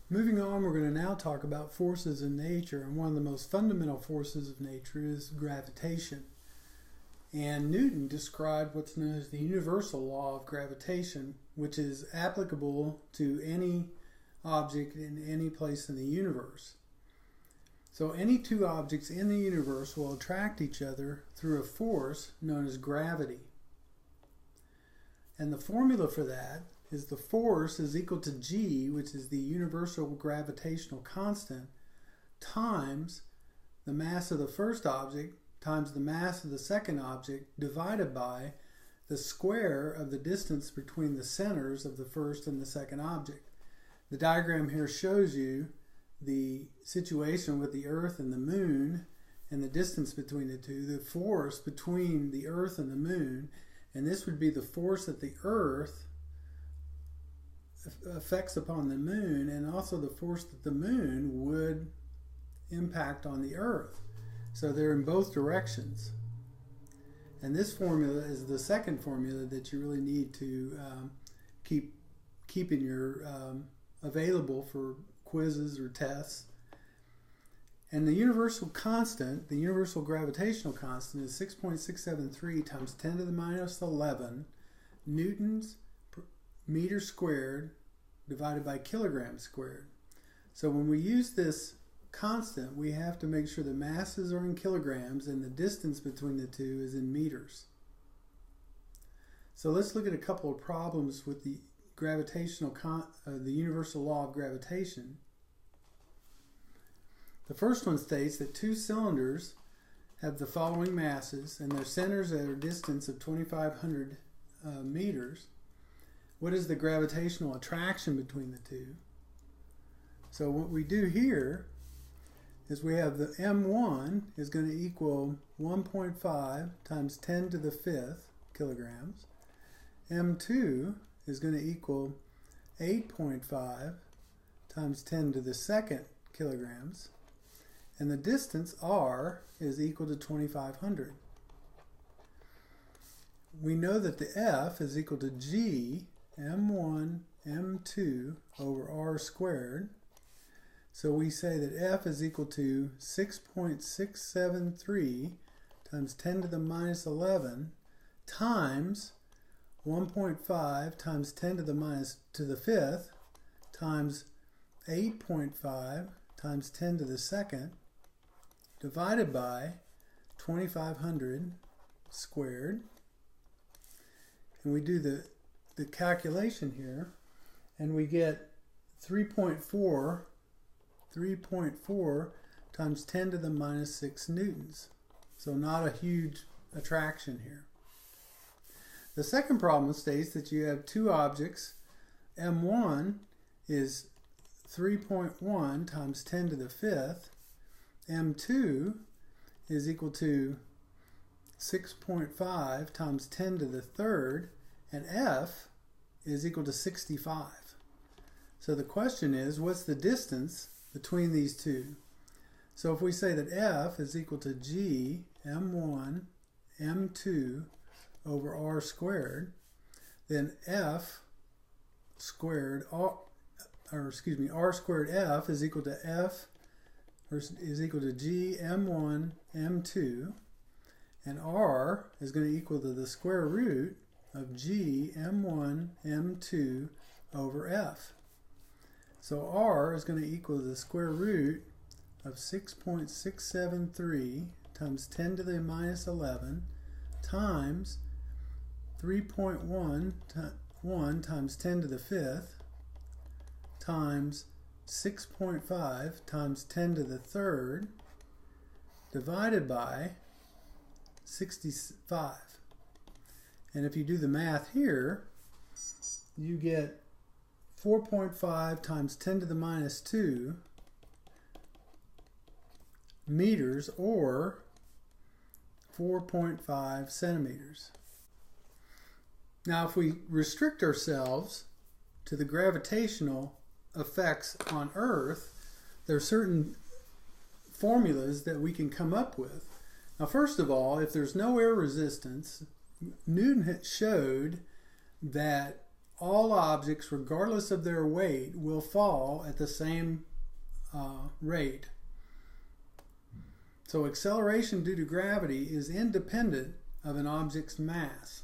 Moving on, we're going to now talk about forces in nature, and one of the most fundamental forces of nature is gravitation. And Newton described what's known as the universal law of gravitation, which is applicable to any object in any place in the universe. So any two objects in the universe will attract each other through a force known as gravity. And the formula for that is the force is equal to G, which is the universal gravitational constant, times the mass of the first object times the mass of the second object divided by the square of the distance between the centers of the first and the second object. The diagram here shows you the situation with the Earth and the Moon and the distance between the two, the force between the Earth and the Moon, and this would be the force that the Earth affects upon the Moon, and also the force that the Moon would impact on the Earth. So they're in both directions. And this formula is the second formula that you really need to keep in your available for quizzes or tests. And the universal constant, the universal gravitational constant, is 6.673 times 10 to the minus 11 newtons per meter squared divided by kilograms squared. So when we use this constant, we have to make sure the masses are in kilograms and the distance between the two is in meters. So let's look at a couple of problems with the the universal law of gravitation. The first one states that two cylinders have the following masses and their centers at a distance of 2,500 meters. What is the gravitational attraction between the two? So what we do here is we have the M1 is going to equal 1.5 times 10 to the 5th kilograms. M2 is going to equal 8.5 times 10 to the 2nd kilograms. And the distance R is equal to 2,500. We know that the F is equal to G M1 M2 over R squared. So we say that F is equal to 6.673 times 10 to the minus 11 times 1.5 times 10 to the 5th times 8.5 times 10 to the 2nd divided by 2,500 squared. And we do the calculation here, and we get 3.4 times 10 to the minus 6 newtons. So not a huge attraction here. The second problem states that you have two objects. M1 is 3.1 times 10 to the 5th. M2 is equal to 6.5 times 10 to the 3rd. And F is equal to 65. So the question is, what's the distance between these two? So if we say that F is equal to G M1 M2 over R squared, then F squared R squared F is equal to G M1 M2, and R is going to equal to the square root of G M1 M2 over F. So R is going to equal the square root of 6.673 times 10 to the minus 11 times 3.1 times 10 to the 5th times 6.5 times 10 to the 3rd divided by 65. And if you do the math here, you get 4.5 times 10 to the minus 2 meters, or 4.5 centimeters. Now, if we restrict ourselves to the gravitational effects on Earth, there are certain formulas that we can come up with. Now, first of all, if there's no air resistance, Newton had showed that all objects, regardless of their weight, will fall at the same rate. So acceleration due to gravity is independent of an object's mass.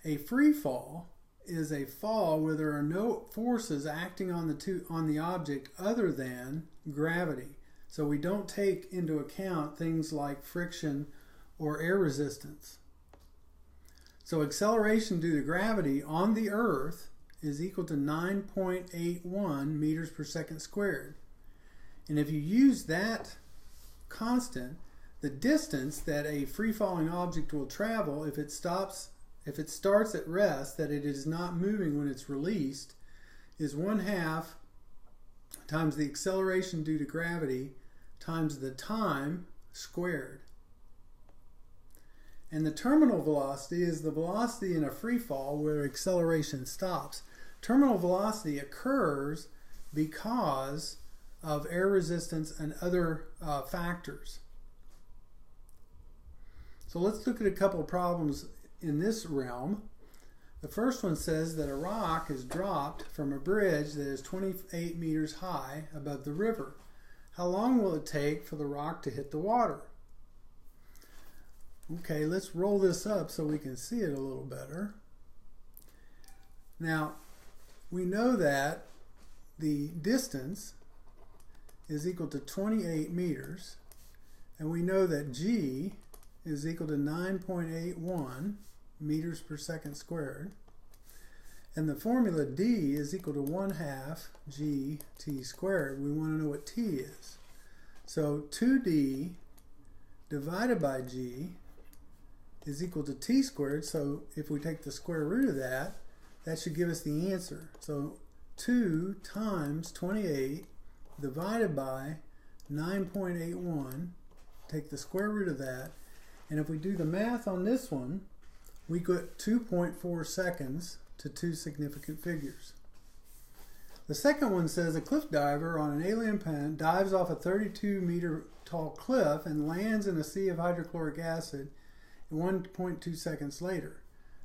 A free fall is a fall where there are no forces acting on the object other than gravity. So we don't take into account things like friction or air resistance. So acceleration due to gravity on the Earth is equal to 9.81 meters per second squared. And if you use that constant, the distance that a free-falling object will travel if it starts at rest, that it is not moving when it's released, is 1/2 times the acceleration due to gravity times the time squared. And the terminal velocity is the velocity in a free fall where acceleration stops. Terminal velocity occurs because of air resistance and other factors. So let's look at a couple of problems in this realm. The first one says that a rock is dropped from a bridge that is 28 meters high above the river. How long will it take for the rock to hit the water? Okay, let's roll this up so we can see it a little better. Now, we know that the distance is equal to 28 meters, and we know that G is equal to 9.81 meters per second squared, and the formula D is equal to 1/2 GT squared. We want to know what T is. So 2D divided by G is equal to T squared. So if we take the square root of that, that should give us the answer. So 2 times 28 divided by 9.81, take the square root of that, and if we do the math on this one, we get 2.4 seconds to two significant figures. The second one says a cliff diver on an alien planet dives off a 32-meter tall cliff and lands in a sea of hydrochloric acid 1.2 seconds later.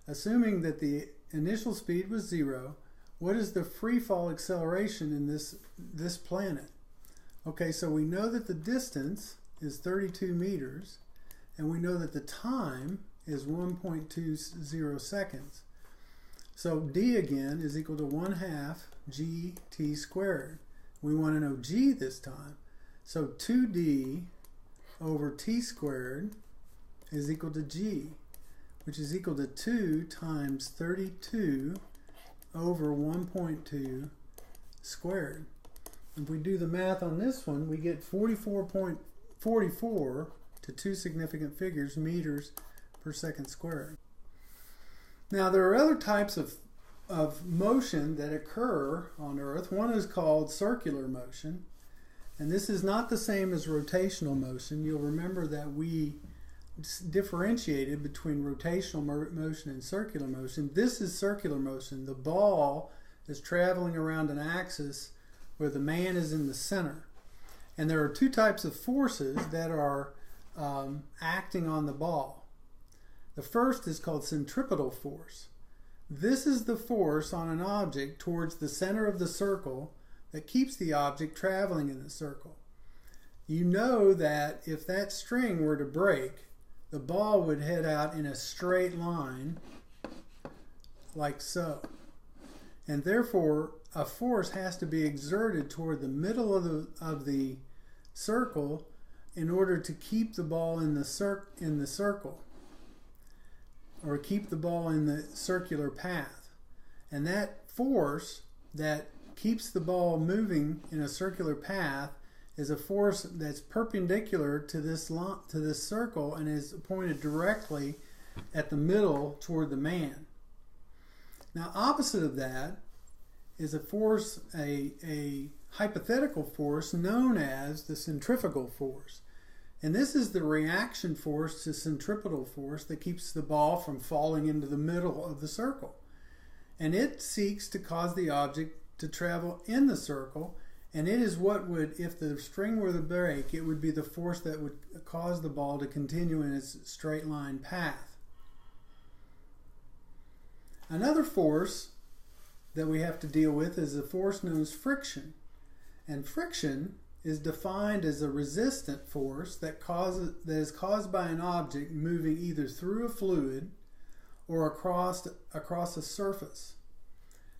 Assuming that the initial speed was 0, what is the free fall acceleration in this planet? Okay, so we know that the distance is 32 meters, and we know that the time is 1.20 seconds. So D again is equal to 1/2 GT squared. We want to know G this time. So 2D over T squared is equal to G, which is equal to 2 times 32 over 1.2 squared. If we do the math on this one, we get 44.44 to two significant figures, meters per second squared. Now there are other types of motion that occur on Earth. One is called circular motion, and this is not the same as rotational motion. You'll remember that we differentiated between rotational motion and circular motion. This is circular motion. The ball is traveling around an axis where the man is in the center. And there are two types of forces that are acting on the ball. The first is called centripetal force. This is the force on an object towards the center of the circle that keeps the object traveling in the circle. You know that if that string were to break, the ball would head out in a straight line like so. And therefore, a force has to be exerted toward the middle of the circle in order to keep the ball in the circle, or keep the ball in the circular path. And that force that keeps the ball moving in a circular path is a force that's perpendicular to this circle and is pointed directly at the middle toward the man. Now, opposite of that is a force, a hypothetical force known as the centrifugal force. And this is the reaction force to centripetal force that keeps the ball from falling into the middle of the circle. And it seeks to cause the object to travel in the circle, and it is what would, if the string were to break, it would be the force that would cause the ball to continue in its straight line path. Another force that we have to deal with is a force known as friction. And friction is defined as a resistant force that is caused by an object moving either through a fluid or across a surface.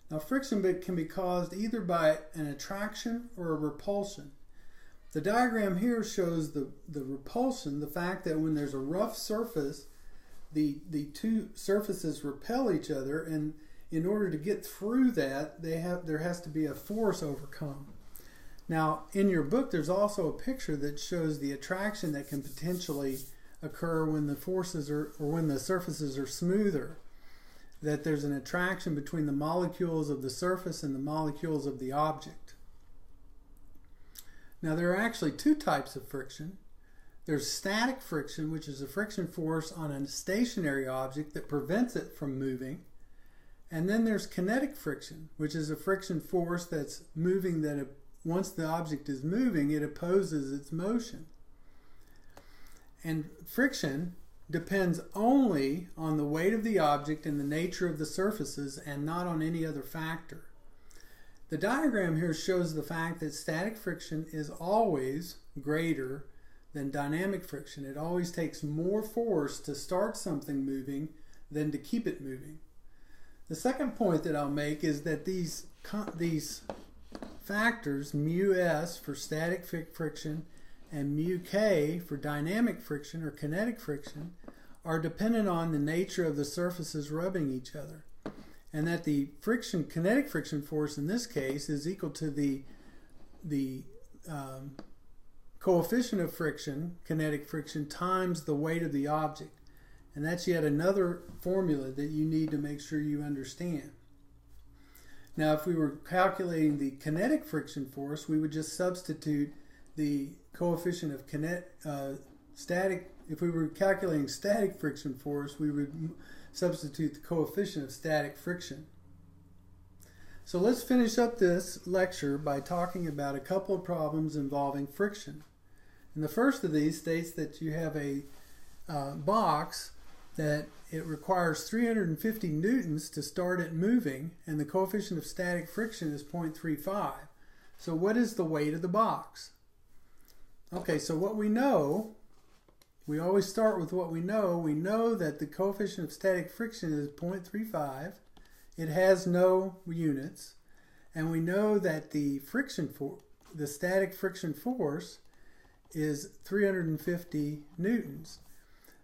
Now, friction can be caused either by an attraction or a repulsion. The diagram here shows the repulsion, the fact that when there's a rough surface, the two surfaces repel each other, and in order to get through that, there has to be a force overcome. Now, in your book, there's also a picture that shows the attraction that can potentially occur when the forces or when the surfaces are smoother. That there's an attraction between the molecules of the surface and the molecules of the object. Now, there are actually two types of friction. There's static friction, which is a friction force on a stationary object that prevents it from moving. And then there's kinetic friction, which is a friction force that's moving that once the object is moving, it opposes its motion. And friction depends only on the weight of the object and the nature of the surfaces and not on any other factor. The diagram here shows the fact that static friction is always greater than dynamic friction. It always takes more force to start something moving than to keep it moving. The second point that I'll make is that these factors, mu s for static friction and mu k for dynamic friction or kinetic friction, are dependent on the nature of the surfaces rubbing each other. And that the kinetic friction force in this case is equal to the coefficient of friction, kinetic friction, times the weight of the object. And that's yet another formula that you need to make sure you understand. Now, if we were calculating the kinetic friction force, we would just substitute the coefficient of static. If we were calculating static friction force, we would substitute the coefficient of static friction. So let's finish up this lecture by talking about a couple of problems involving friction. And the first of these states that you have a box that it requires 350 newtons to start it moving, and the coefficient of static friction is 0.35. So what is the weight of the box? Okay, so what we know, we always start with what we know. We know that the coefficient of static friction is 0.35. It has no units. And we know that the static friction force is 350 newtons.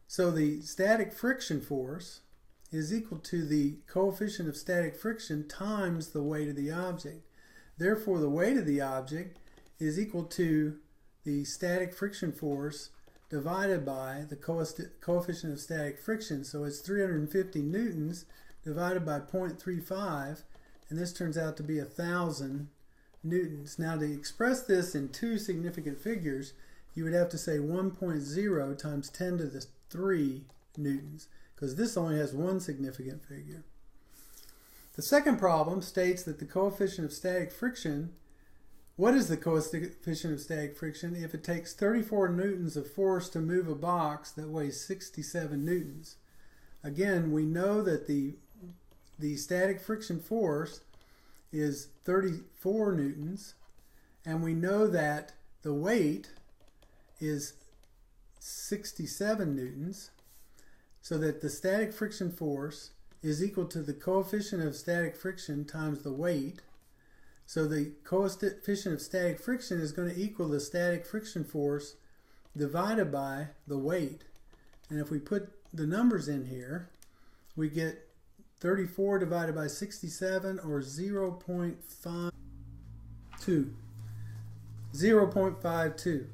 So the static friction force is equal to the coefficient of static friction times the weight of the object. Therefore, the weight of the object is equal to the static friction force divided by the coefficient of static friction. So it's 350 newtons divided by 0.35, and this turns out to be 1,000 newtons. Now, to express this in two significant figures, you would have to say 1.0 times 10 to the 3 newtons, because this only has one significant figure. The second problem states that the coefficient of static friction, what is the coefficient of static friction if it takes 34 newtons of force to move a box that weighs 67 newtons? Again, we know that the static friction force is 34 newtons, and we know that the weight is 67 newtons, so that the static friction force is equal to the coefficient of static friction times the weight. So the coefficient of static friction is going to equal the static friction force divided by the weight. And if we put the numbers in here, we get 34 divided by 67, or 0.52. 0.52.